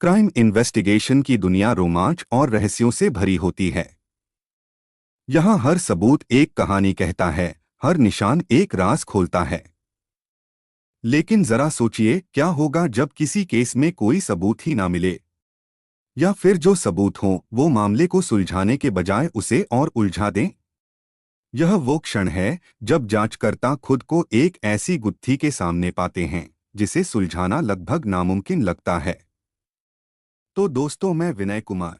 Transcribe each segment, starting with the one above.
Crime investigation की दुनिया रोमांच और रहस्यों से भरी होती है। यहाँ हर सबूत एक कहानी कहता है, हर निशान एक राज खोलता है। लेकिन जरा सोचिए, क्या होगा जब किसी केस में कोई सबूत ही ना मिले, या फिर जो सबूत हो वो मामले को सुलझाने के बजाय उसे और उलझा दें। यह वो क्षण है जब जांचकर्ता खुद को एक ऐसी गुत्थी के सामने पाते हैं जिसे सुलझाना लगभग नामुमकिन लगता है। तो दोस्तों, मैं विनय कुमार।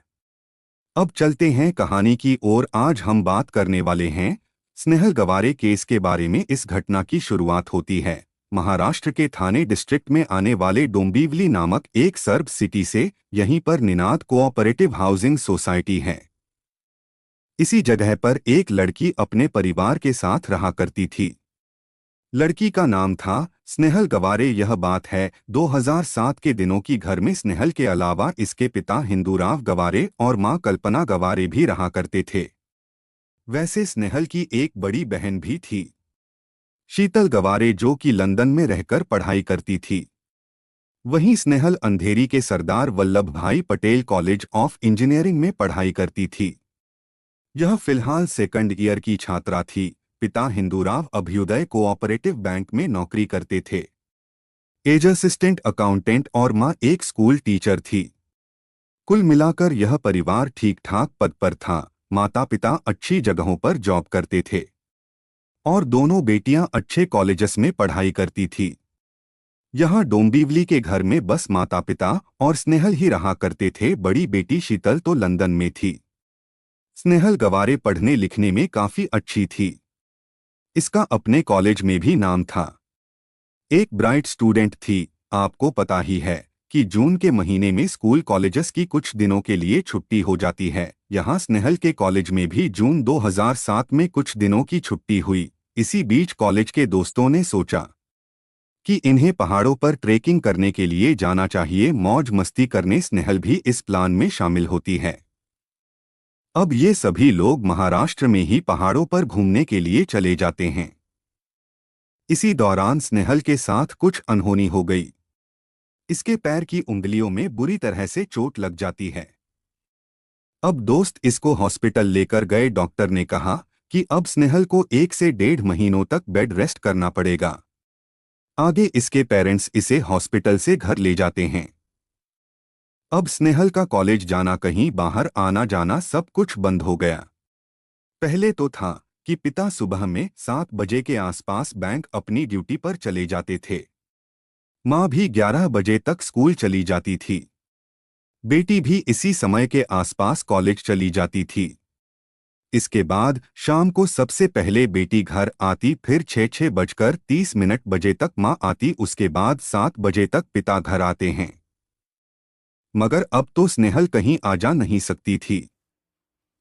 अब चलते हैं कहानी की ओर। आज हम बात करने वाले हैं स्नेहल गवारे केस के बारे में। इस घटना की शुरुआत होती है महाराष्ट्र के थाने डिस्ट्रिक्ट में आने वाले डोंबिवली नामक एक सर्ब सिटी से। यहीं पर निनाद कोऑपरेटिव हाउसिंग सोसाइटी है। इसी जगह पर एक लड़की अपने परिवार के साथ रहा करती थी। लड़की का नाम था स्नेहल गवारे। यह बात है 2007 के दिनों की। घर में स्नेहल के अलावा इसके पिता हिंदूराव गवारे और मां कल्पना गवारे भी रहा करते थे। वैसे स्नेहल की एक बड़ी बहन भी थी, शीतल गवारे, जो कि लंदन में रहकर पढ़ाई करती थी। वहीं स्नेहल अंधेरी के सरदार वल्लभ भाई पटेल कॉलेज ऑफ इंजीनियरिंग में पढ़ाई करती थी। यह फिलहाल सेकंड ईयर की छात्रा थी। पिता हिंदूराव अभ्युदय कोऑपरेटिव बैंक में नौकरी करते थे, एज असिस्टेंट अकाउंटेंट, और मां एक स्कूल टीचर थी। कुल मिलाकर यह परिवार ठीक ठाक पद पर था। माता पिता अच्छी जगहों पर जॉब करते थे और दोनों बेटियां अच्छे कॉलेजेस में पढ़ाई करती थी। यहाँ डोंबिवली के घर में बस माता पिता और स्नेहल ही रहा करते थे। बड़ी बेटी शीतल तो लंदन में थी। स्नेहल गवारे पढ़ने लिखने में काफी अच्छी थी। इसका अपने कॉलेज में भी नाम था। एक ब्राइट स्टूडेंट थी। आपको पता ही है कि जून के महीने में स्कूल कॉलेजेस की कुछ दिनों के लिए छुट्टी हो जाती है। यहाँ स्नेहल के कॉलेज में भी जून 2007 में कुछ दिनों की छुट्टी हुई। इसी बीच कॉलेज के दोस्तों ने सोचा कि इन्हें पहाड़ों पर ट्रेकिंग करने के लिए जाना चाहिए, मौज मस्ती करने। स्नेहल भी इस प्लान में शामिल होती है। अब ये सभी लोग महाराष्ट्र में ही पहाड़ों पर घूमने के लिए चले जाते हैं। इसी दौरान स्नेहल के साथ कुछ अनहोनी हो गई। इसके पैर की उंगलियों में बुरी तरह से चोट लग जाती है। अब दोस्त इसको हॉस्पिटल लेकर गए। डॉक्टर ने कहा कि अब स्नेहल को 1 से 1.5 महीनों तक बेड रेस्ट करना पड़ेगा। आगे इसके पेरेंट्स इसे हॉस्पिटल से घर ले जाते हैं। अब स्नेहल का कॉलेज जाना, कहीं बाहर आना जाना, सब कुछ बंद हो गया। पहले तो था कि पिता सुबह में 7 बजे के आसपास बैंक अपनी ड्यूटी पर चले जाते थे। मां भी 11 बजे तक स्कूल चली जाती थी। बेटी भी इसी समय के आसपास कॉलेज चली जाती थी। इसके बाद शाम को सबसे पहले बेटी घर आती, फिर 6:30 बजे तक मां आती, उसके बाद 7 बजे तक पिता घर आते हैं। मगर अब तो स्नेहल कहीं आ जा नहीं सकती थी,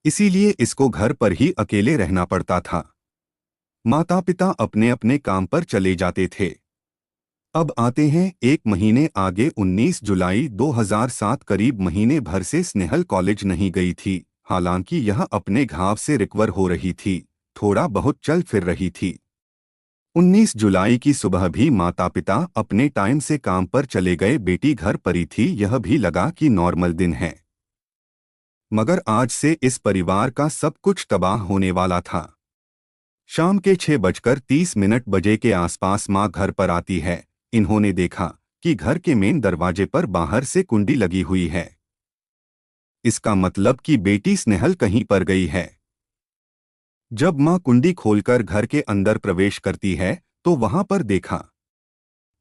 इसीलिए इसको घर पर ही अकेले रहना पड़ता था। माता पिता अपने अपने काम पर चले जाते थे। अब आते हैं 1 महीने आगे। 19 जुलाई 2007, करीब महीने भर से स्नेहल कॉलेज नहीं गई थी। हालांकि यह अपने घाव से रिकवर हो रही थी, थोड़ा बहुत चल फिर रही थी। 19 जुलाई की सुबह भी माता पिता अपने टाइम से काम पर चले गए। बेटी घर पर ही थी। यह भी लगा कि नॉर्मल दिन है। मगर आज से इस परिवार का सब कुछ तबाह होने वाला था। शाम के 6:30 के आसपास मां घर पर आती है। इन्होंने देखा कि घर के मेन दरवाजे पर बाहर से कुंडी लगी हुई है। इसका मतलब कि बेटी स्नेहल कहीं पर गई है। जब मां कुंडी खोलकर घर के अंदर प्रवेश करती है तो वहां पर देखा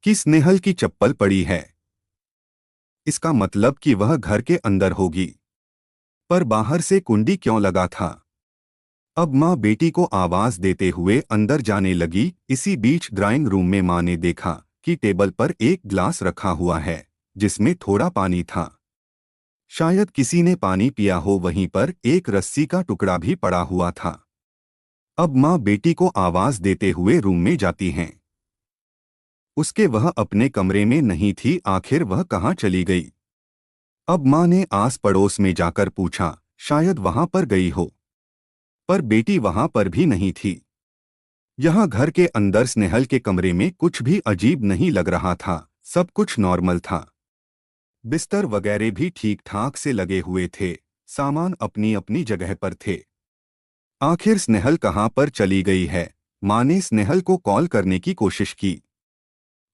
कि स्नेहल की चप्पल पड़ी है। इसका मतलब कि वह घर के अंदर होगी, पर बाहर से कुंडी क्यों लगा था। अब मां बेटी को आवाज देते हुए अंदर जाने लगी। इसी बीच ड्राइंग रूम में मां ने देखा कि टेबल पर एक ग्लास रखा हुआ है जिसमें थोड़ा पानी था। शायद किसी ने पानी पिया हो। वहीं पर एक रस्सी का टुकड़ा भी पड़ा हुआ था। अब मां बेटी को आवाज देते हुए रूम में जाती हैं। उसके वह अपने कमरे में नहीं थी। आखिर वह कहाँ चली गई। अब मां ने आस पड़ोस में जाकर पूछा, शायद वहां पर गई हो, पर बेटी वहां पर भी नहीं थी। यहाँ घर के अंदर स्नेहल के कमरे में कुछ भी अजीब नहीं लग रहा था, सब कुछ नॉर्मल था। बिस्तर वगैरह भी ठीक ठाक से लगे हुए थे, सामान अपनी अपनी जगह पर थे। आखिर स्नेहल कहाँ पर चली गई है? माँ ने स्नेहल को कॉल करने की कोशिश की,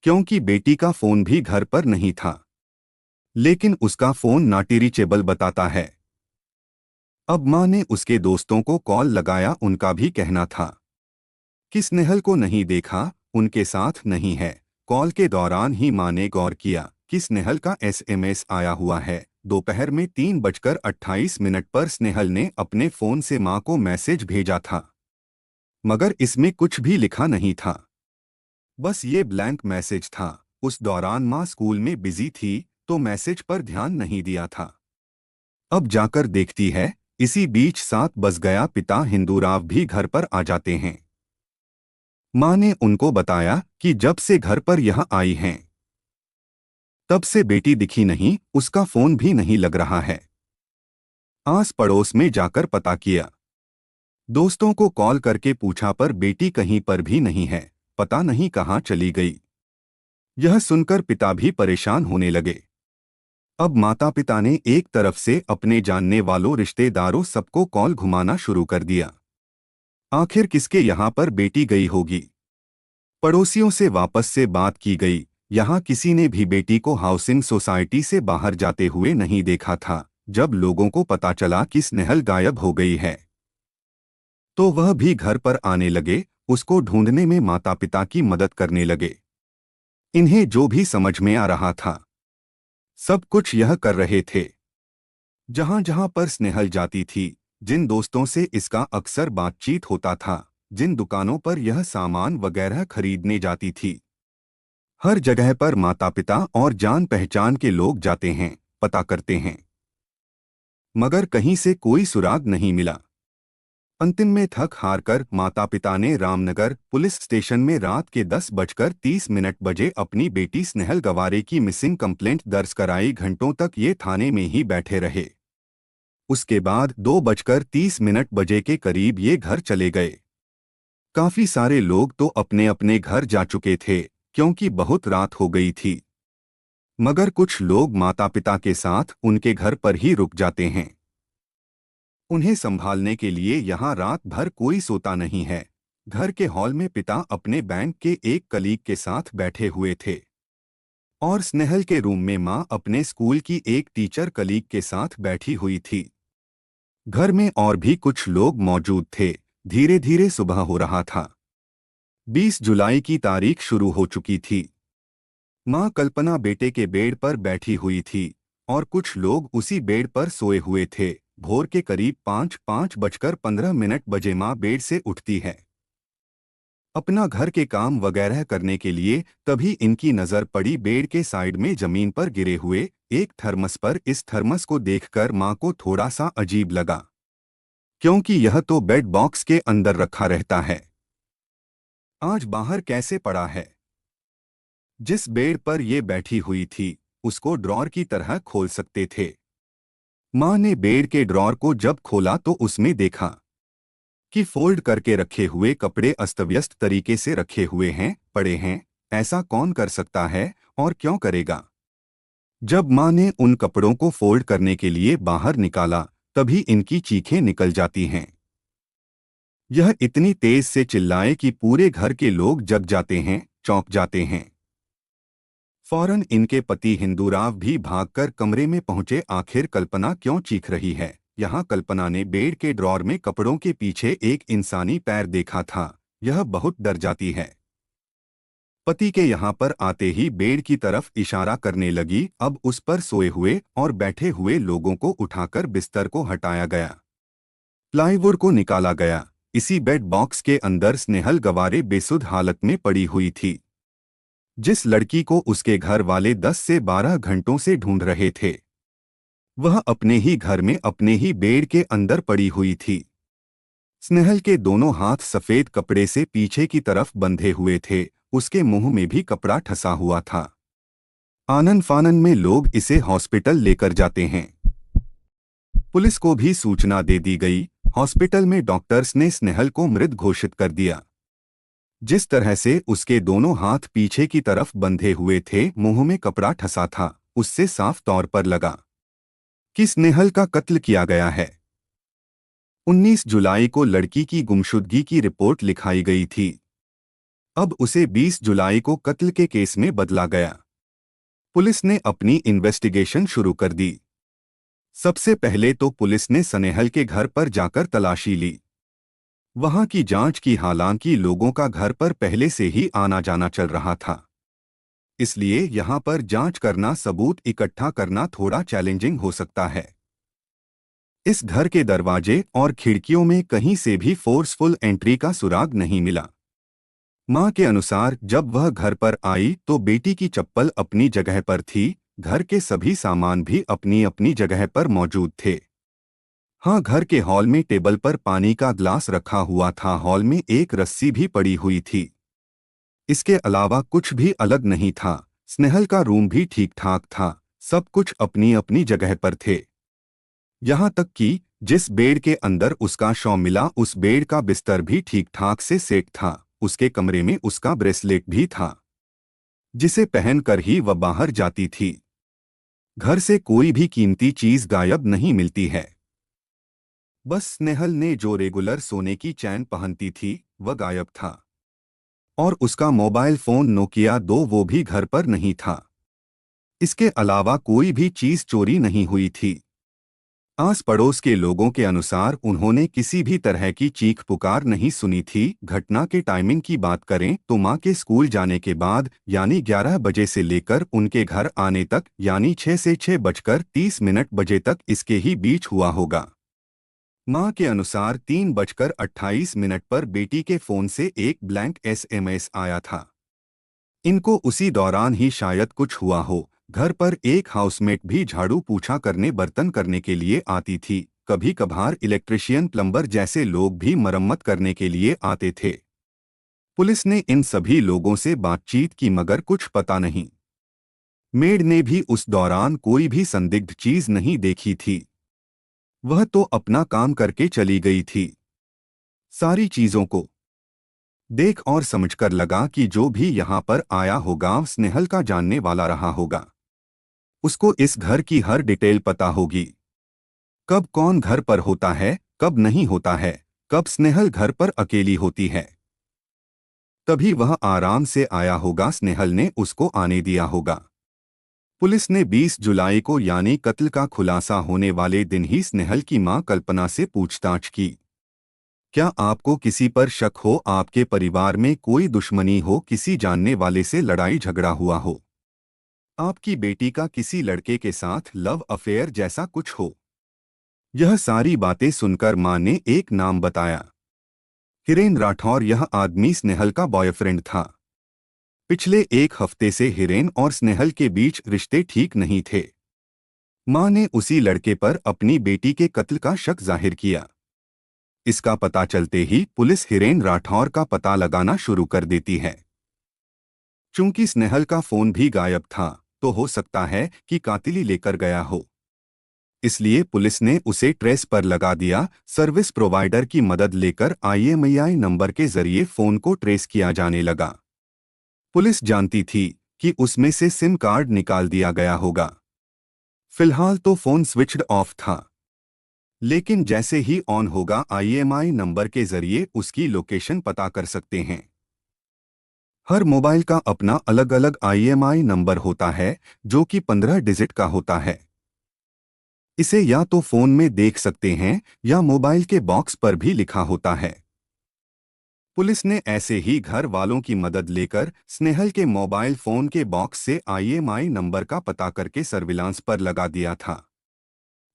क्योंकि बेटी का फोन भी घर पर नहीं था, लेकिन उसका फोन नॉट रीचेबल बताता है। अब माँ ने उसके दोस्तों को कॉल लगाया, उनका भी कहना था कि स्नेहल को नहीं देखा, उनके साथ नहीं है। कॉल के दौरान ही माँ ने गौर किया कि स्नेहल का एसएमएस आया हुआ है। दोपहर में 3:28 पर स्नेहल ने अपने फोन से माँ को मैसेज भेजा था, मगर इसमें कुछ भी लिखा नहीं था, बस ये ब्लैंक मैसेज था। उस दौरान माँ स्कूल में बिजी थी, तो मैसेज पर ध्यान नहीं दिया था। अब जाकर देखती है, इसी बीच 7 बज गया। पिता हिंदूराव भी घर पर आ जाते हैं। माँ ने उनको बताया कि जब से घर पर यह आई हैं, तब से बेटी दिखी नहीं, उसका फोन भी नहीं लग रहा है। आस पड़ोस में जाकर पता किया, दोस्तों को कॉल करके पूछा, पर बेटी कहीं पर भी नहीं है, पता नहीं कहाँ चली गई। यह सुनकर पिता भी परेशान होने लगे। अब माता पिता ने एक तरफ से अपने जानने वालों, रिश्तेदारों, सबको कॉल घुमाना शुरू कर दिया। आखिर किसके यहाँ पर बेटी गई होगी? पड़ोसियों से वापस से बात की गई। यहाँ किसी ने भी बेटी को हाउसिंग सोसाइटी से बाहर जाते हुए नहीं देखा था। जब लोगों को पता चला कि स्नेहल गायब हो गई है, तो वह भी घर पर आने लगे, उसको ढूंढने में माता पिता की मदद करने लगे। इन्हें जो भी समझ में आ रहा था, सब कुछ यह कर रहे थे। जहां जहां पर स्नेहल जाती थी, जिन दोस्तों से इसका अक्सर बातचीत होता था, जिन दुकानों पर यह सामान वगैरह खरीदने जाती थी, हर जगह पर माता पिता और जान पहचान के लोग जाते हैं, पता करते हैं, मगर कहीं से कोई सुराग नहीं मिला। अंतिम में थक हार कर माता पिता ने रामनगर पुलिस स्टेशन में रात के 10:30 अपनी बेटी स्नेहल गवारे की मिसिंग कंप्लेंट दर्ज कराई। घंटों तक ये थाने में ही बैठे रहे। उसके बाद 2:30 के करीब ये घर चले गए। काफी सारे लोग तो अपने अपने घर जा चुके थे, क्योंकि बहुत रात हो गई थी, मगर कुछ लोग माता पिता के साथ उनके घर पर ही रुक जाते हैं। उन्हें संभालने के लिए यहाँ रात भर कोई सोता नहीं है। घर के हॉल में पिता अपने बैंक के एक कलीग के साथ बैठे हुए थे, और स्नेहल के रूम में माँ अपने स्कूल की एक टीचर कलीग के साथ बैठी हुई थी। घर में और भी कुछ लोग मौजूद थे। धीरे धीरे सुबह हो रहा था। 20 जुलाई की तारीख शुरू हो चुकी थी। माँ कल्पना बेटे के बेड पर बैठी हुई थी, और कुछ लोग उसी बेड पर सोए हुए थे। भोर के करीब 5:15 बजे माँ बेड से उठती है अपना घर के काम वगैरह करने के लिए। तभी इनकी नज़र पड़ी बेड के साइड में जमीन पर गिरे हुए एक थर्मस पर। इस थर्मस को देखकर माँ को थोड़ा सा अजीब लगा, क्योंकि यह तो बेड बॉक्स के अंदर रखा रहता है, आज बाहर कैसे पड़ा है? जिस बेड पर यह बैठी हुई थी, उसको ड्रॉर की तरह खोल सकते थे। माँ ने बेड के ड्रॉर को जब खोला तो उसमें देखा कि फोल्ड करके रखे हुए कपड़े अस्तव्यस्त तरीके से रखे हुए हैं, पड़े हैं। ऐसा कौन कर सकता है और क्यों करेगा? जब माँ ने उन कपड़ों को फोल्ड करने के लिए बाहर निकाला, तभी इनकी चीखें निकल जाती हैं। यह इतनी तेज से चिल्लाए कि पूरे घर के लोग जग जाते हैं, चौंक जाते हैं। फौरन इनके पति हिंदूराव भी भागकर कमरे में पहुंचे। आखिर कल्पना क्यों चीख रही है? यहाँ कल्पना ने बेड के ड्रॉर में कपड़ों के पीछे एक इंसानी पैर देखा था। यह बहुत डर जाती है। पति के यहाँ पर आते ही बेड की तरफ इशारा करने लगी। अब उस पर सोए हुए और बैठे हुए लोगों को उठाकर बिस्तर को हटाया गया, प्लाईवुड को निकाला गया। इसी बेड बॉक्स के अंदर स्नेहल गवारे बेसुध हालत में पड़ी हुई थी, जिस लड़की को उसके घर वाले 10 से 12 घंटों से ढूंढ रहे थे। वह अपने ही घर में अपने ही बेड के अंदर पड़ी हुई थी। स्नेहल के दोनों हाथ सफेद कपड़े से पीछे की तरफ बंधे हुए थे, उसके मुंह में भी कपड़ा ठसा हुआ था। आनन फानन में लोग इसे हॉस्पिटल लेकर जाते हैं। पुलिस को भी सूचना दे दी गई। हॉस्पिटल में डॉक्टर्स ने स्नेहल को मृत घोषित कर दिया। जिस तरह से उसके दोनों हाथ पीछे की तरफ बंधे हुए थे, मुंह में कपड़ा ठसा था, उससे साफ तौर पर लगा कि स्नेहल का कत्ल किया गया है। 19 जुलाई को लड़की की गुमशुदगी की रिपोर्ट लिखाई गई थी। अब उसे 20 जुलाई को कत्ल के केस में बदला गया। पुलिस ने अपनी इन्वेस्टिगेशन शुरू कर दी। सबसे पहले तो पुलिस ने स्नेहल के घर पर जाकर तलाशी ली। वहां की जांच की, हालांकि लोगों का घर पर पहले से ही आना जाना चल रहा था, इसलिए यहां पर जांच करना, सबूत इकट्ठा करना थोड़ा चैलेंजिंग हो सकता है। इस घर के दरवाजे और खिड़कियों में कहीं से भी फोर्सफुल एंट्री का सुराग नहीं मिला। मां के अनुसार जब वह घर पर आई तो बेटी की चप्पल अपनी जगह पर थी, घर के सभी सामान भी अपनी अपनी जगह पर मौजूद थे। हाँ, घर के हॉल में टेबल पर पानी का ग्लास रखा हुआ था, हॉल में एक रस्सी भी पड़ी हुई थी। इसके अलावा कुछ भी अलग नहीं था। स्नेहल का रूम भी ठीक ठाक था, सब कुछ अपनी अपनी जगह पर थे। यहाँ तक कि जिस बेड के अंदर उसका शव मिला उस बेड का बिस्तर भी ठीक ठाक से सेट था। उसके कमरे में उसका ब्रेसलेट भी था, जिसे पहनकर ही वह बाहर जाती थी। घर से कोई भी कीमती चीज गायब नहीं मिलती है। बस स्नेहल ने जो रेगुलर सोने की चैन पहनती थी वह गायब था, और उसका मोबाइल फोन नोकिया 2 वो भी घर पर नहीं था। इसके अलावा कोई भी चीज चोरी नहीं हुई थी। आस पड़ोस के लोगों के अनुसार उन्होंने किसी भी तरह की चीख पुकार नहीं सुनी थी। घटना के टाइमिंग की बात करें तो मां के स्कूल जाने के बाद यानी 11 बजे से लेकर उनके घर आने तक यानी 6 से 6:30 बजे तक इसके ही बीच हुआ होगा। मां के अनुसार 3:28 पर बेटी के फोन से एक ब्लैंक SMS आया था। इनको उसी दौरान ही शायद कुछ हुआ हो। घर पर एक हाउसमेट भी झाड़ू पोछा करने, बर्तन करने के लिए आती थी। कभी कभार इलेक्ट्रिशियन, प्लम्बर जैसे लोग भी मरम्मत करने के लिए आते थे। पुलिस ने इन सभी लोगों से बातचीत की मगर कुछ पता नहीं। मेड ने भी उस दौरान कोई भी संदिग्ध चीज नहीं देखी थी। वह तो अपना काम करके चली गई थी। सारी चीजों को देख और समझकर लगा कि जो भी यहाँ पर आया होगा स्नेहल का जानने वाला रहा होगा। उसको इस घर की हर डिटेल पता होगी। कब कौन घर पर होता है, कब नहीं होता है, कब स्नेहल घर पर अकेली होती है। तभी वह आराम से आया होगा, स्नेहल ने उसको आने दिया होगा। पुलिस ने 20 जुलाई को यानी कत्ल का खुलासा होने वाले दिन ही स्नेहल की मां कल्पना से पूछताछ की। क्या आपको किसी पर शक हो? आपके परिवार में कोई दुश्मनी हो? किसी जानने वाले से लड़ाई झगड़ा हुआ हो? आपकी बेटी का किसी लड़के के साथ लव अफेयर जैसा कुछ हो? यह सारी बातें सुनकर मां ने एक नाम बताया, हिरेन राठौर। यह आदमी स्नेहल का बॉयफ्रेंड था। पिछले एक हफ्ते से हिरेन और स्नेहल के बीच रिश्ते ठीक नहीं थे। मां ने उसी लड़के पर अपनी बेटी के कत्ल का शक जाहिर किया। इसका पता चलते ही पुलिस हिरेन राठौर का पता लगाना शुरू कर देती है। चूंकि स्नेहल का फोन भी गायब था तो हो सकता है कि कातिल लेकर गया हो, इसलिए पुलिस ने उसे ट्रेस पर लगा दिया। सर्विस प्रोवाइडर की मदद लेकर IMEI नंबर के जरिए फोन को ट्रेस किया जाने लगा। पुलिस जानती थी कि उसमें से सिम कार्ड निकाल दिया गया होगा। फिलहाल तो फोन स्विच्ड ऑफ था, लेकिन जैसे ही ऑन होगा IMEI नंबर के जरिए उसकी लोकेशन पता कर सकते हैं। हर मोबाइल का अपना अलग अलग IMEI नंबर होता है जो कि 15 डिजिट का होता है। इसे या तो फोन में देख सकते हैं या मोबाइल के बॉक्स पर भी लिखा होता है। पुलिस ने ऐसे ही घर वालों की मदद लेकर स्नेहल के मोबाइल फोन के बॉक्स से IMEI नंबर का पता करके सर्विलांस पर लगा दिया था।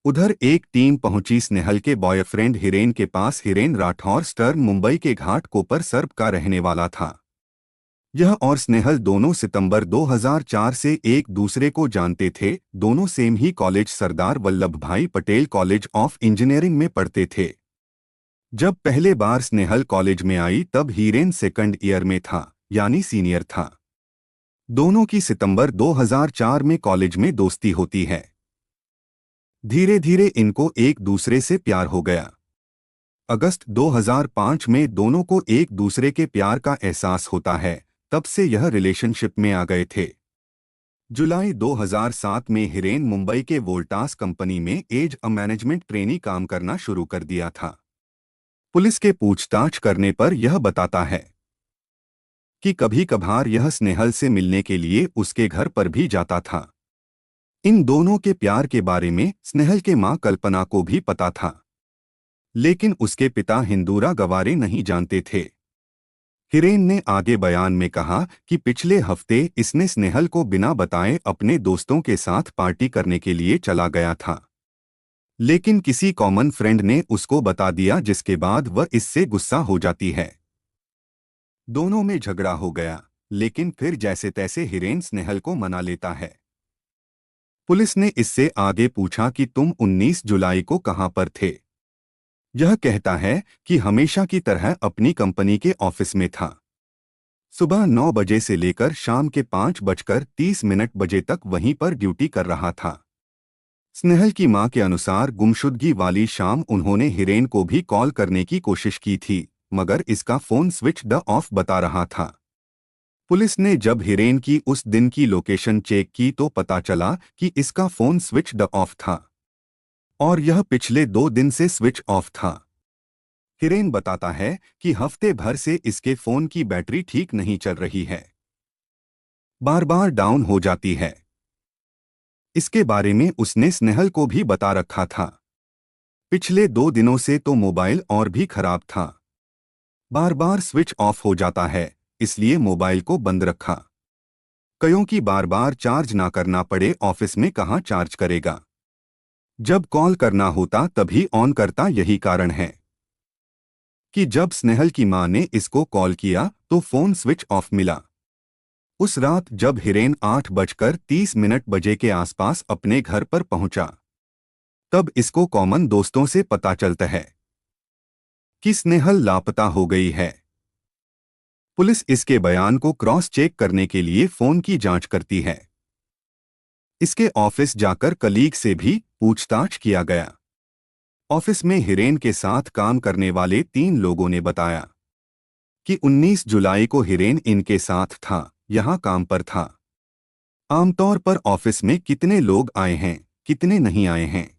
उधर एक टीम पहुंची स्नेहल के बॉयफ्रेंड हिरेन के पास। हिरेन राठौर स्टर्न मुंबई के घाट कोपर सर्ब का रहने वाला था। यह और स्नेहल दोनों सितंबर 2004 से एक दूसरे को जानते थे। दोनों सेम ही कॉलेज सरदार वल्लभ भाई पटेल कॉलेज ऑफ इंजीनियरिंग में पढ़ते थे। जब पहले बार स्नेहल कॉलेज में आई तब हिरेन सेकंड ईयर में था यानी सीनियर था। दोनों की सितंबर 2004 में कॉलेज में दोस्ती होती है। धीरे धीरे इनको एक दूसरे से प्यार हो गया। अगस्त 2005 में दोनों को एक दूसरे के प्यार का एहसास होता है। तब से यह रिलेशनशिप में आ गए थे। जुलाई 2007 में हिरेन मुंबई के वोल्टास कंपनी में एज अ मैनेजमेंट ट्रेनी काम करना शुरू कर दिया था। पुलिस के पूछताछ करने पर यह बताता है कि कभी कभार यह स्नेहल से मिलने के लिए उसके घर पर भी जाता था। इन दोनों के प्यार के बारे में स्नेहल के मां कल्पना को भी पता था, लेकिन उसके पिता हिंदूरा गवारे नहीं जानते थे। हिरेन ने आगे बयान में कहा कि पिछले हफ्ते इसने स्नेहल को बिना बताए अपने दोस्तों के साथ पार्टी करने के लिए चला गया था, लेकिन किसी कॉमन फ्रेंड ने उसको बता दिया, जिसके बाद वह इससे गुस्सा हो जाती है। दोनों में झगड़ा हो गया, लेकिन फिर जैसे तैसे हिरेन स्नेहल को मना लेता है। पुलिस ने इससे आगे पूछा कि तुम 19 जुलाई को कहां पर थे। यह कहता है कि हमेशा की तरह अपनी कंपनी के ऑफिस में था। सुबह 9 बजे से लेकर शाम के 5:30 बजे तक वहीं पर ड्यूटी कर रहा था। स्नेहल की मां के अनुसार गुमशुदगी वाली शाम उन्होंने हिरेन को भी कॉल करने की कोशिश की थी, मगर इसका फोन स्विच्ड ऑफ बता रहा था। पुलिस ने जब हिरेन की उस दिन की लोकेशन चेक की तो पता चला कि इसका फोन स्विच्ड ऑफ था और यह पिछले 2 दिन से स्विच ऑफ था। हिरेन बताता है कि हफ्ते भर से इसके फोन की बैटरी ठीक नहीं चल रही है, बार बार डाउन हो जाती है। इसके बारे में उसने स्नेहल को भी बता रखा था। पिछले 2 दिनों से तो मोबाइल और भी खराब था, बार बार स्विच ऑफ हो जाता है, इसलिए मोबाइल को बंद रखा। कयों कि बार बार चार्ज ना करना पड़े, ऑफिस में कहाँ चार्ज करेगा। जब कॉल करना होता तभी ऑन करता, यही कारण है कि जब स्नेहल की मां ने इसको कॉल किया तो फोन स्विच ऑफ मिला। उस रात जब हिरेन 8:30 के आसपास अपने घर पर पहुंचा, तब इसको कॉमन दोस्तों से पता चलता है कि स्नेहल लापता हो गई है। पुलिस इसके बयान को क्रॉस चेक करने के लिए फोन की जांच करती है। इसके ऑफिस जाकर कलीग से भी पूछताछ किया गया। ऑफिस में हिरेन के साथ काम करने वाले 3 लोगों ने बताया कि 19 जुलाई को हिरेन इनके साथ था, यहां काम पर था। आमतौर पर ऑफिस में कितने लोग आए हैं, कितने नहीं आए हैं,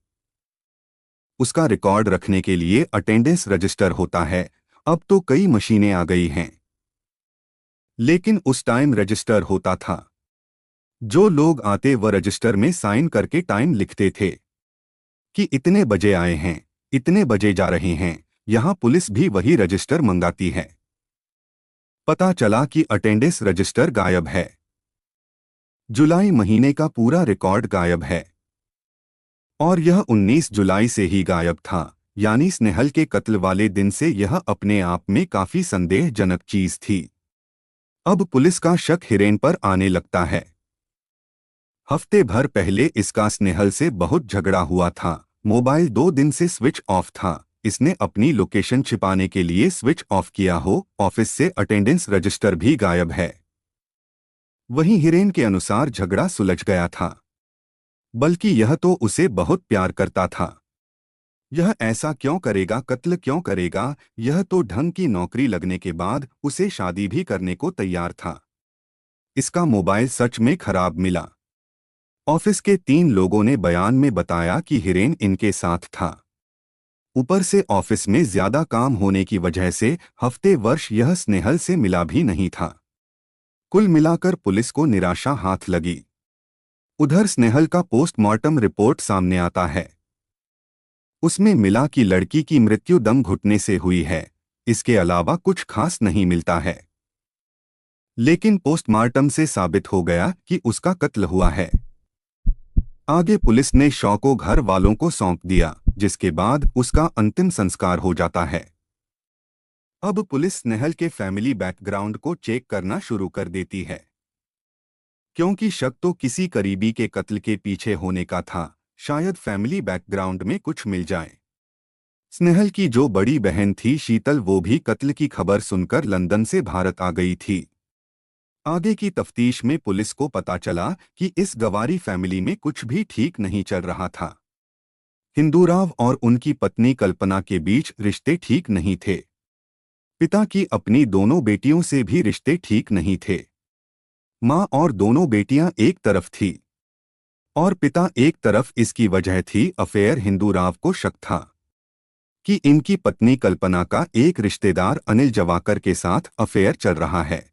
उसका रिकॉर्ड रखने के लिए अटेंडेंस रजिस्टर होता है। अब तो कई मशीनें आ गई हैं, लेकिन उस टाइम रजिस्टर होता था। जो लोग आते वह रजिस्टर में साइन करके टाइम लिखते थे कि इतने बजे आए हैं, इतने बजे जा रहे हैं। यहां पुलिस भी वही रजिस्टर मंगाती है। पता चला कि अटेंडेंस रजिस्टर गायब है। जुलाई महीने का पूरा रिकॉर्ड गायब है और यह 19 जुलाई से ही गायब था, यानी स्नेहल के कत्ल वाले दिन से यह अपने आप में काफी संदेहजनक चीज थी। अब पुलिस का शक हिरेन पर आने लगता है। हफ्ते भर पहले इसका स्नेहल से बहुत झगड़ा हुआ था। मोबाइल 2 दिन से स्विच ऑफ था। इसने अपनी लोकेशन छिपाने के लिए स्विच ऑफ किया हो। ऑफिस से अटेंडेंस रजिस्टर भी गायब है। वहीं हिरेन के अनुसार झगड़ा सुलझ गया था, बल्कि यह तो उसे बहुत प्यार करता था। यह ऐसा क्यों करेगा, कत्ल क्यों करेगा। यह तो ढंग की नौकरी लगने के बाद उसे शादी भी करने को तैयार था। इसका मोबाइल सच में खराब मिला। ऑफिस के 3 लोगों ने बयान में बताया कि हिरेन इनके साथ था। ऊपर से ऑफिस में ज्यादा काम होने की वजह से हफ्ते वर्ष यह स्नेहल से मिला भी नहीं था। कुल मिलाकर पुलिस को निराशा हाथ लगी। उधर स्नेहल का पोस्टमार्टम रिपोर्ट सामने आता है। उसमें मिला कि लड़की की मृत्यु दम घुटने से हुई है। इसके अलावा कुछ खास नहीं मिलता है, लेकिन पोस्टमार्टम से साबित हो गया कि उसका कत्ल हुआ है। आगे पुलिस ने शव को घर वालों को सौंप दिया, जिसके बाद उसका अंतिम संस्कार हो जाता है। अब पुलिस स्नेहल के फैमिली बैकग्राउंड को चेक करना शुरू कर देती है, क्योंकि शक तो किसी करीबी के कत्ल के पीछे होने का था। शायद फैमिली बैकग्राउंड में कुछ मिल जाए। स्नेहल की जो बड़ी बहन थी शीतल, वो भी कत्ल की खबर सुनकर लंदन से भारत आ गई थी। आगे की तफ्तीश में पुलिस को पता चला कि इस गवारी फैमिली में कुछ भी ठीक नहीं चल रहा था। हिंदूराव और उनकी पत्नी कल्पना के बीच रिश्ते ठीक नहीं थे। पिता की अपनी दोनों बेटियों से भी रिश्ते ठीक नहीं थे। माँ और दोनों बेटियां एक तरफ थी और पिता एक तरफ। इसकी वजह थी अफेयर। हिंदूराव को शक था कि इनकी पत्नी कल्पना का एक रिश्तेदार अनिल जवाकर के साथ अफेयर चल रहा है।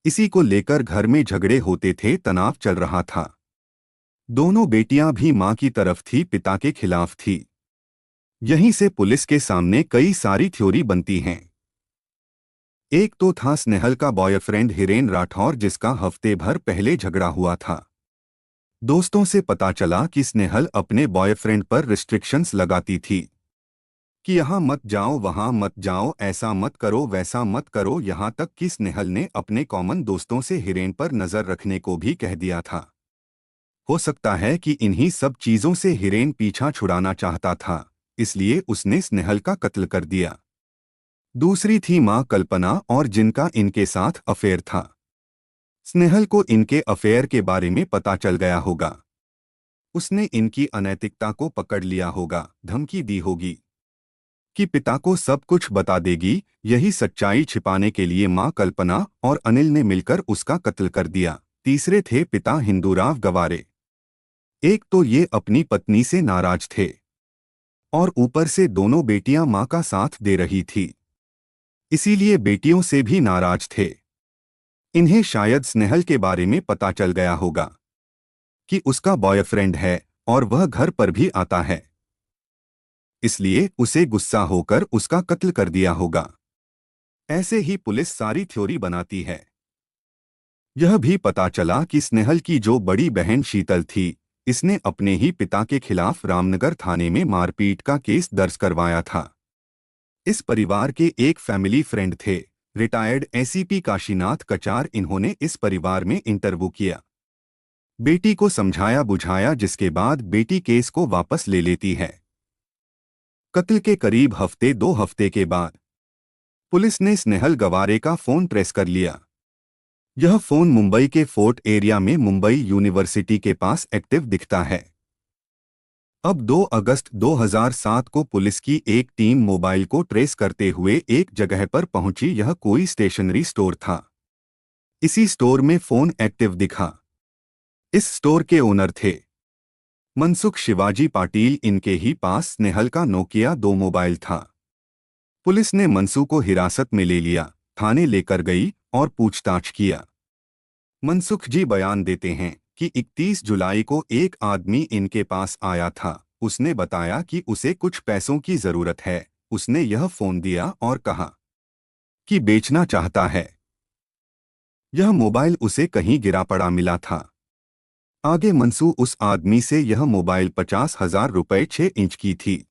इसी को लेकर घर में झगड़े होते थे, तनाव चल रहा था। दोनों बेटियां भी मां की तरफ थी, पिता के खिलाफ थी। यहीं से पुलिस के सामने कई सारी थ्योरी बनती हैं। एक तो था स्नेहल का बॉयफ्रेंड हिरेन राठौर, जिसका हफ्ते भर पहले झगड़ा हुआ था। दोस्तों से पता चला कि स्नेहल अपने बॉयफ्रेंड पर रिस्ट्रिक्शंस लगाती थी कि यहाँ मत जाओ, वहाँ मत जाओ, ऐसा मत करो, वैसा मत करो। यहाँ तक कि स्नेहल ने अपने कॉमन दोस्तों से हिरेन पर नजर रखने को भी कह दिया था। हो सकता है कि इन्हीं सब चीजों से हिरेन पीछा छुड़ाना चाहता था, इसलिए उसने स्नेहल का कत्ल कर दिया। दूसरी थी मां कल्पना, और जिनका इनके साथ अफेयर था। स्नेहल को इनके अफेयर के बारे में पता चल गया होगा। उसने इनकी अनैतिकता को पकड़ लिया होगा, धमकी दी होगी कि पिता को सब कुछ बता देगी। यही सच्चाई छिपाने के लिए मां कल्पना और अनिल ने मिलकर उसका कत्ल कर दिया। तीसरे थे पिता हिंदूराव गवारे। एक तो ये अपनी पत्नी से नाराज थे और ऊपर से दोनों बेटियां मां का साथ दे रही थी, इसीलिए बेटियों से भी नाराज थे। इन्हें शायद स्नेहल के बारे में पता चल गया होगा कि उसका बॉयफ्रेंड है और वह घर पर भी आता है, इसलिए उसे गुस्सा होकर उसका कत्ल कर दिया होगा। ऐसे ही पुलिस सारी थ्योरी बनाती है। यह भी पता चला कि स्नेहल की जो बड़ी बहन शीतल थी, इसने अपने ही पिता के खिलाफ रामनगर थाने में मारपीट का केस दर्ज करवाया था। इस परिवार के एक फैमिली फ्रेंड थे, रिटायर्ड एसीपी काशीनाथ कचार। इन्होंने इस परिवार में इंटरव्यू किया, बेटी को समझाया बुझाया, जिसके बाद बेटी केस को वापस ले लेती है। कत्ल के करीब हफ्ते 2 हफ्ते के बाद पुलिस ने स्नेहल गवारे का फोन ट्रेस कर लिया। यह फोन मुंबई के फोर्ट एरिया में मुंबई यूनिवर्सिटी के पास एक्टिव दिखता है। अब 2 अगस्त 2007 को पुलिस की एक टीम मोबाइल को ट्रेस करते हुए एक जगह पर पहुंची। यह कोई स्टेशनरी स्टोर था। इसी स्टोर में फोन एक्टिव दिखा। इस स्टोर के ओनर थे मनसुख शिवाजी पाटिल। इनके ही पास स्नेहल का नोकिया 2 मोबाइल था। पुलिस ने मनसू को हिरासत में ले लिया, थाने लेकर गई और पूछताछ किया। मनसुख जी बयान देते हैं कि 31 जुलाई को एक आदमी इनके पास आया था। उसने बताया कि उसे कुछ पैसों की जरूरत है। उसने यह फोन दिया और कहा कि बेचना चाहता है। यह मोबाइल उसे कहीं गिरा पड़ा मिला था। आगे मनसू उस आदमी से यह मोबाइल 50,000 रुपये 6 इंच की थी।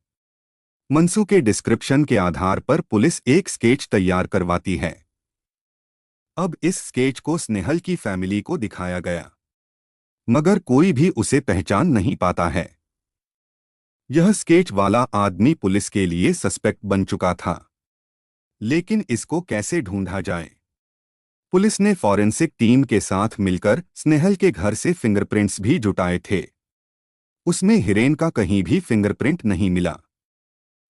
मनसू के डिस्क्रिप्शन के आधार पर पुलिस एक स्केच तैयार करवाती है। अब इस स्केच को स्नेहल की फैमिली को दिखाया गया, मगर कोई भी उसे पहचान नहीं पाता है। यह स्केच वाला आदमी पुलिस के लिए सस्पेक्ट बन चुका था, लेकिन इसको कैसे ढूंढा जाए? पुलिस ने फॉरेंसिक टीम के साथ मिलकर स्नेहल के घर से फिंगरप्रिंट्स भी जुटाए थे। उसमें हिरेन का कहीं भी फिंगरप्रिंट नहीं मिला।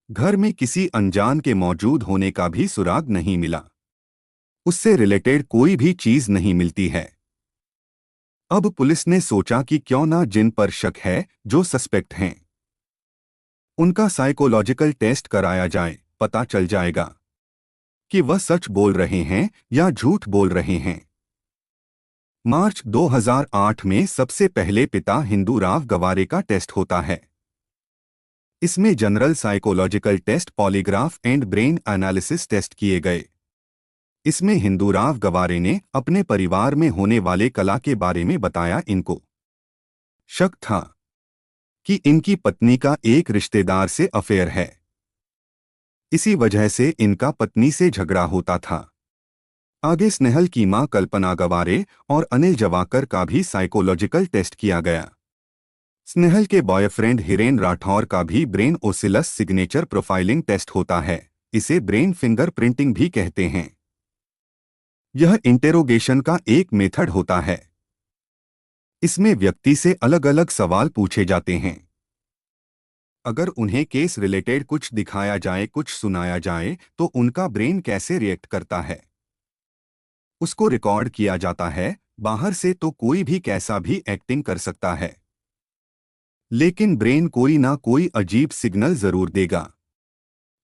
घर में किसी अनजान के मौजूद होने का भी सुराग नहीं मिला। उससे रिलेटेड कोई भी चीज नहीं मिलती है। अब पुलिस ने सोचा कि क्यों ना जिन पर शक है, जो सस्पेक्ट हैं, उनका साइकोलॉजिकल टेस्ट कराया जाए। पता चल जाएगा कि वह सच बोल रहे हैं या झूठ बोल रहे हैं। मार्च 2008 में सबसे पहले पिता हिंदूराव गवारे का टेस्ट होता है। इसमें general psychological test, polygraph and brain analysis test किए गए। इसमें हिंदूराव गवारे ने अपने परिवार में होने वाले कला के बारे में बताया। इनको शक था कि इनकी पत्नी का एक रिश्तेदार से अफेयर है। इसी वजह से इनका पत्नी से झगड़ा होता था। आगे स्नेहल की मां कल्पना गवारे और अनिल जवाकर का भी साइकोलॉजिकल टेस्ट किया गया। स्नेहल के बॉयफ्रेंड हिरेन राठौर का भी ब्रेन ओसिलस सिग्नेचर प्रोफाइलिंग टेस्ट होता है। इसे ब्रेन फिंगर प्रिंटिंग भी कहते हैं। यह इंटेरोगेशन का एक मेथड होता है। इसमें व्यक्ति से अलग अलग सवाल पूछे जाते हैं। अगर उन्हें केस रिलेटेड कुछ दिखाया जाए, कुछ सुनाया जाए, तो उनका ब्रेन कैसे रिएक्ट करता है। उसको रिकॉर्ड किया जाता है। बाहर से तो कोई भी कैसा भी एक्टिंग कर सकता है, लेकिन ब्रेन कोई ना कोई अजीब सिग्नल जरूर देगा।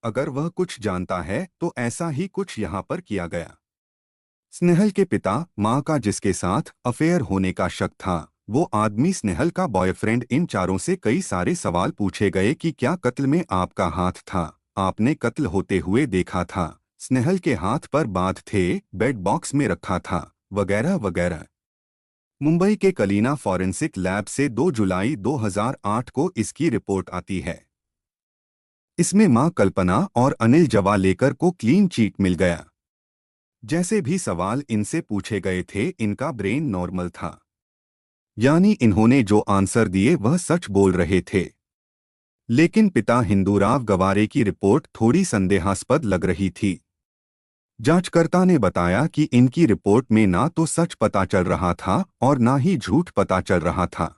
अगर वह कुछ जानता है तो ऐसा ही कुछ यहां पर किया गया। स्नेहल के पिता, मां का जिसके साथ अफेयर होने का शक था, वो आदमी स्नेहल का बॉयफ्रेंड, इन चारों से कई सारे सवाल पूछे गए कि क्या कत्ल में आपका हाथ था, आपने कत्ल होते हुए देखा था, स्नेहल के हाथ पर बांध थे, बेड बॉक्स में रखा था, वगैरह वगैरह। मुंबई के कलीना फॉरेंसिक लैब से 2 जुलाई 2008 को इसकी रिपोर्ट आती है। इसमें मां कल्पना और अनिल जवालेकर को क्लीन चिट मिल गया। जैसे भी सवाल इनसे पूछे गए थे, इनका ब्रेन नॉर्मल था, यानी इन्होंने जो आंसर दिए वह सच बोल रहे थे। लेकिन पिता हिंदूराव गवारे की रिपोर्ट थोड़ी संदेहास्पद लग रही थी। जांचकर्ता ने बताया कि इनकी रिपोर्ट में ना तो सच पता चल रहा था और ना ही झूठ पता चल रहा था।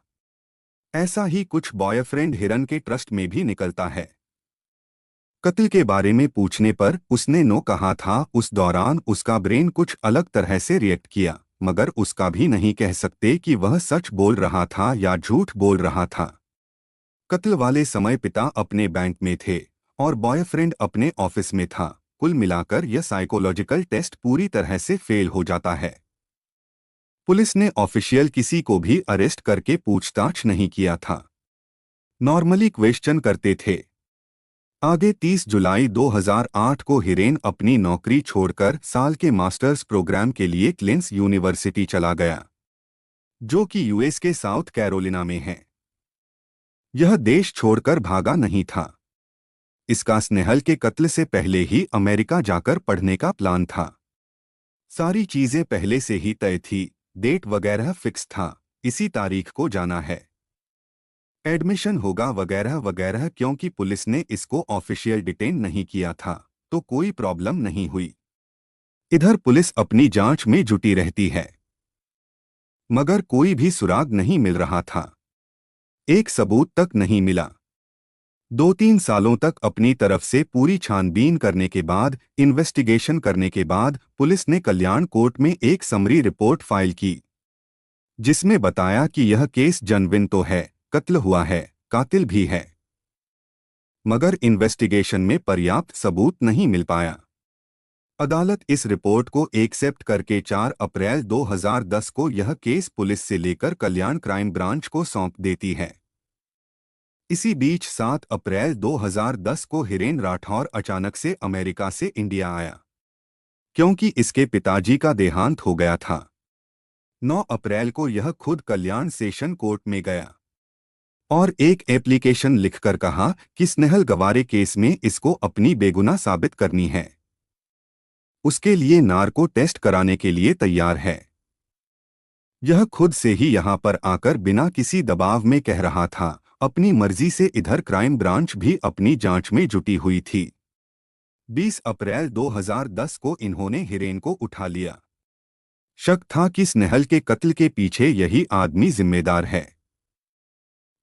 ऐसा ही कुछ बॉयफ्रेंड हिरन के ट्रस्ट में भी निकलता है। कत्ल के बारे में पूछने पर उसने नो कहा था। उस दौरान उसका ब्रेन कुछ अलग तरह से रिएक्ट किया, मगर उसका भी नहीं कह सकते कि वह सच बोल रहा था या झूठ बोल रहा था। कत्ल वाले समय पिता अपने बैंक में थे और बॉयफ्रेंड अपने ऑफिस में था। कुल मिलाकर यह साइकोलॉजिकल टेस्ट पूरी तरह से फेल हो जाता है। पुलिस ने ऑफिशियल किसी को भी अरेस्ट करके पूछताछ नहीं किया था, नॉर्मली क्वेश्चन करते थे। आगे 30 जुलाई 2008 को हिरेन अपनी नौकरी छोड़कर साल के मास्टर्स प्रोग्राम के लिए क्लिंस यूनिवर्सिटी चला गया, जो कि यूएस के साउथ कैरोलिना में है। यह देश छोड़कर भागा नहीं था। इसका स्नेहल के कत्ल से पहले ही अमेरिका जाकर पढ़ने का प्लान था। सारी चीजें पहले से ही तय थी, डेट वगैरह फिक्स था, इसी तारीख को जाना है, एडमिशन होगा वगैरह वगैरह। क्योंकि पुलिस ने इसको ऑफिशियल डिटेन नहीं किया था तो कोई प्रॉब्लम नहीं हुई। इधर पुलिस अपनी जांच में जुटी रहती है, मगर कोई भी सुराग नहीं मिल रहा था, एक सबूत तक नहीं मिला। 2-3 सालों तक अपनी तरफ से पूरी छानबीन करने के बाद, इन्वेस्टिगेशन करने के बाद पुलिस ने कल्याण कोर्ट में एक समरी रिपोर्ट फाइल की, जिसमें बताया कि यह केस जेन्युइन तो है, कत्ल हुआ है, कातिल भी है, मगर इन्वेस्टिगेशन में पर्याप्त सबूत नहीं मिल पाया। अदालत इस रिपोर्ट को एक्सेप्ट करके 4 अप्रैल 2010 को यह केस पुलिस से लेकर कल्याण क्राइम ब्रांच को सौंप देती है। इसी बीच 7 अप्रैल 2010 को हिरेन राठौर अचानक से अमेरिका से इंडिया आया, क्योंकि इसके पिताजी का देहांत हो गया था। 9 अप्रैल को यह खुद कल्याण सेशन कोर्ट में गया और एक एप्लीकेशन लिखकर कहा कि स्नेहल गवारे केस में इसको अपनी बेगुनाह साबित करनी है, उसके लिए नार्को टेस्ट कराने के लिए तैयार है। यह खुद से ही यहां पर आकर बिना किसी दबाव में कह रहा था, अपनी मर्जी से। इधर क्राइम ब्रांच भी अपनी जांच में जुटी हुई थी। 20 अप्रैल 2010 को इन्होंने हिरेन को उठा लिया। शक था कि स्नेहल के कत्ल के पीछे यही आदमी जिम्मेदार है।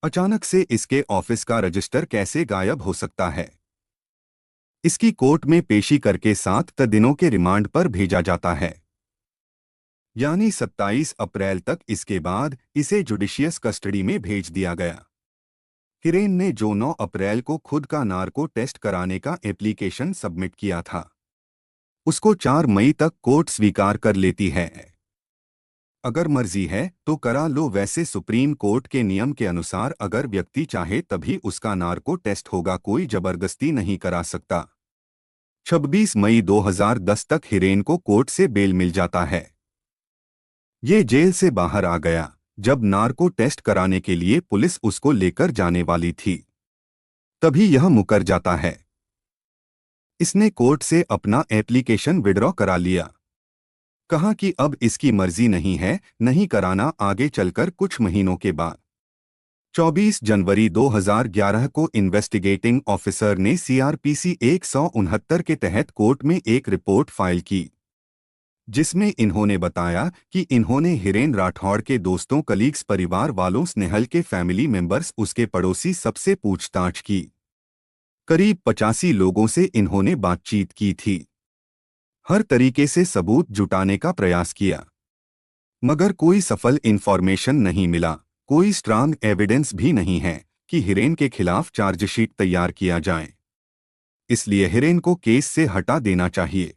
अचानक से इसके ऑफिस का रजिस्टर कैसे गायब हो सकता है? इसकी कोर्ट में पेशी करके 7 दिनों के रिमांड पर भेजा जाता है, यानी 27 अप्रैल तक। इसके बाद इसे जुडिशियस कस्टडी में भेज दिया गया। हिरेन ने जो 9 अप्रैल को खुद का नार्को टेस्ट कराने का एप्लीकेशन सबमिट किया था, उसको 4 मई तक कोर्ट स्वीकार कर लेती है। अगर मर्जी है तो करा लो, वैसे सुप्रीम कोर्ट के नियम के अनुसार अगर व्यक्ति चाहे तभी उसका नार्को टेस्ट होगा, कोई जबरदस्ती नहीं करा सकता। 26 मई 2010 तक हिरेन को कोर्ट से बेल मिल जाता है। ये जेल से बाहर आ गया जब नार्को टेस्ट कराने के लिए पुलिस उसको लेकर जाने वाली थी, तभी यह मुकर जाता है। इसने कोर्ट से अपना एप्लीकेशन विड्रॉ करा लिया, कहा कि अब इसकी मर्जी नहीं है, नहीं कराना। आगे चलकर कुछ महीनों के बाद 24 जनवरी 2011 को इन्वेस्टिगेटिंग ऑफिसर ने सीआरपीसी 169 के तहत कोर्ट में एक रिपोर्ट फाइल की, जिसमें इन्होंने बताया कि इन्होंने हिरेन राठौड़ के दोस्तों, कलीग्स, परिवार वालों, स्नेहल के फैमिली मेंबर्स, उसके पड़ोसी, सबसे पूछताछ की। करीब 85 लोगों से इन्होंने बातचीत की थी। हर तरीके से सबूत जुटाने का प्रयास किया, मगर कोई सफल इंफॉर्मेशन नहीं मिला। कोई स्ट्रांग एविडेंस भी नहीं है कि हिरेन के खिलाफ चार्जशीट तैयार किया जाए। इसलिए हिरेन को केस से हटा देना चाहिए।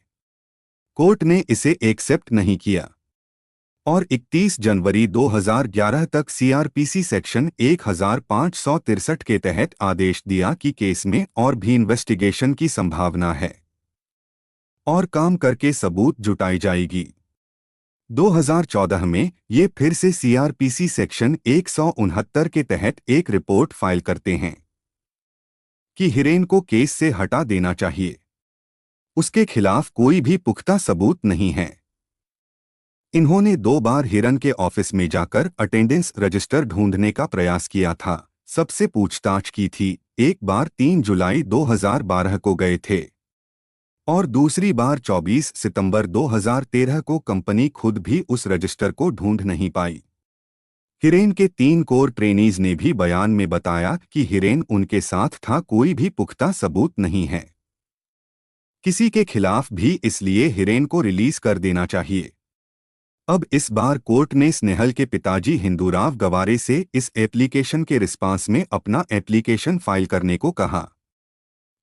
कोर्ट ने इसे एक्सेप्ट नहीं किया और 31 जनवरी 2011 तक सीआरपीसी सेक्शन 1563 के तहत आदेश दिया कि केस में और भी इन्वेस्टिगेशन की संभावना है और काम करके सबूत जुटाई जाएगी। 2014 में ये फिर से सीआरपीसी सेक्शन 169 के तहत एक रिपोर्ट फाइल करते हैं कि हिरेन को केस से हटा देना चाहिए। उसके खिलाफ कोई भी पुख्ता सबूत नहीं है। इन्होंने 2 बार हिरन के ऑफिस में जाकर अटेंडेंस रजिस्टर ढूंढने का प्रयास किया था, सबसे पूछताछ की थी। एक बार 3 जुलाई 2012 को गए थे और दूसरी बार 24 सितंबर 2013 को। कंपनी खुद भी उस रजिस्टर को ढूंढ नहीं पाई। हिरेन के 3 कोर ट्रेनीज ने भी बयान में बताया कि हिरेन उनके साथ था। कोई भी पुख्ता सबूत नहीं है किसी के खिलाफ भी, इसलिए हिरेन को रिलीज कर देना चाहिए। अब इस बार कोर्ट ने स्नेहल के पिताजी हिंदूराव गवारे से इस एप्लीकेशन के रिस्पांस में अपना एप्लीकेशन फाइल करने को कहा।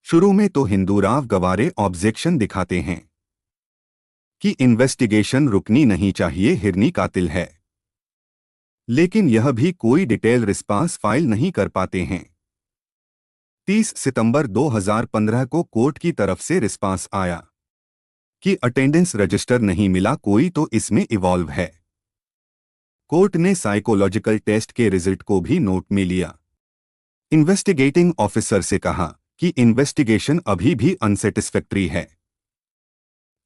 शुरू में तो हिंदूराव गवारे ऑब्जेक्शन दिखाते हैं कि इन्वेस्टिगेशन रुकनी नहीं चाहिए, हिरनी कातिल है, लेकिन यह भी कोई डिटेल रिस्पांस फाइल नहीं कर पाते हैं। 30 सितंबर 2015 को कोर्ट की तरफ से रिस्पांस आया कि अटेंडेंस रजिस्टर नहीं मिला कोई तो इसमें इवॉल्व है। कोर्ट ने साइकोलॉजिकल टेस्ट के रिजल्ट को भी नोट में लिया। इन्वेस्टिगेटिंग ऑफिसर से कहा कि इन्वेस्टिगेशन अभी भी अनसेटिस्फैक्ट्री है,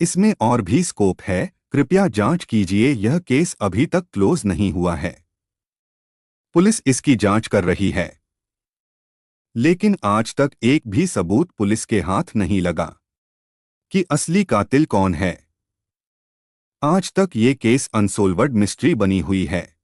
इसमें और भी स्कोप है, कृपया जांच कीजिए, यह केस अभी तक क्लोज नहीं हुआ है। पुलिस इसकी जांच कर रही है, लेकिन आज तक एक भी सबूत पुलिस के हाथ नहीं लगा कि असली कातिल कौन है। आज तक ये केस अनसोल्व्ड मिस्ट्री बनी हुई है।